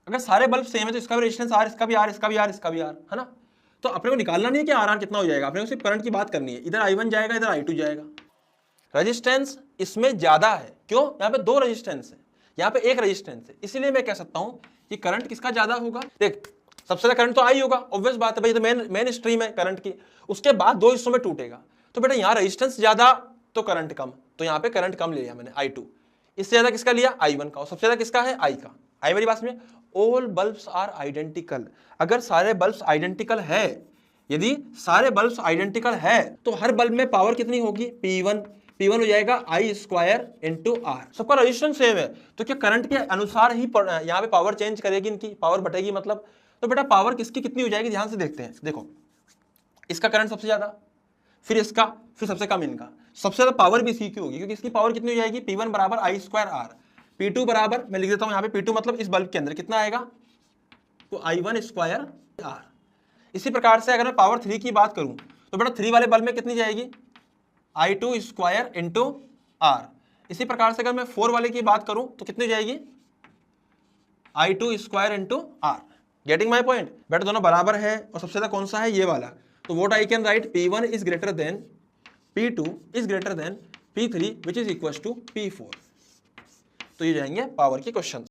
अगर सारे bulb same है तो इसका भी रेजिस्टेंस आर, इसका भी आर, इसका भी आर, इसका भी आर, है ना। तो अपने को निकालना नहीं है कि आर आर कितना हो जाएगा, अपने को सिर्फ करंट की बात करनी है। इधर I1 जाएगा, इधर I2 जाएगा। रेजिस्टेंस इसमें ज्यादा है, क्यों? यहाँ पे 2 रेजिस्टेंस है, यहाँ पे 1 रेजिस्टेंस है, इसीलिए मैं कह सकता हूं कि करंट किसका ज्यादा होगा। देख, सबसे ज्यादा करंट तो आई होगा, ऑब्वियस बात है भाई, तो मेन स्ट्रीम है करंट की। उसके बाद 2 हिस्सों में टूटेगा, तो बेटा यहाँ रेजिस्टेंस ज्यादा तो करंट कम, तो यहाँ पे करंट कम ले लिया मैंने I2। इससे ज्यादा किसका लिया? I1 का। और सबसे ज्यादा किसका है? I का। आई मेरी बात में, ऑल बल्ब्स आर आइडेंटिकल। अगर सारे बल्ब्स आइडेंटिकल है, यदि सारे बल्ब्स आइडेंटिकल है, तो हर बल्ब में पावर कितनी होगी? P1 हो जाएगा I स्क्वायर इंटू R। सबका रेजिस्टेंस सेम है, तो क्या करंट के अनुसार ही यहाँ पे पावर चेंज करेगी, इनकी पावर बटेगी मतलब। तो बेटा पावर किसकी कितनी हो जाएगी, ध्यान से देखते हैं। देखो, इसका करंट सबसे ज्यादा, फिर इसका, फिर सबसे कम इनका। सबसे ज्यादा पावर भी इसी की होगी, क्योंकि इसकी पावर कितनी हो जाएगी? P1 बराबर I स्क्वायर R, P2 बराबर, मैं लिख देता हूं यहाँ पे, P2 मतलब इस बल्ब के अंदर कितना आएगा? तो I1 स्क्वायर R। इसी प्रकार से अगर मैं पावर 3 की बात करूं, तो बेटा 3 वाले बल्ब में कितनी जाएगी? I2 square into R। इसी प्रकार से अगर मैं 4 वाले की बात करूं, तो कितनी जाएगी? I2 square into R। Getting my point? बेटा दोनों बराबर है, और सबसे ज्यादा कौन सा है? ये वाला। तो what I can write, P1 is greater than P2 is greater than P3 which is equal to P4। तो ये जाएंगे पावर के क्वेश्चन।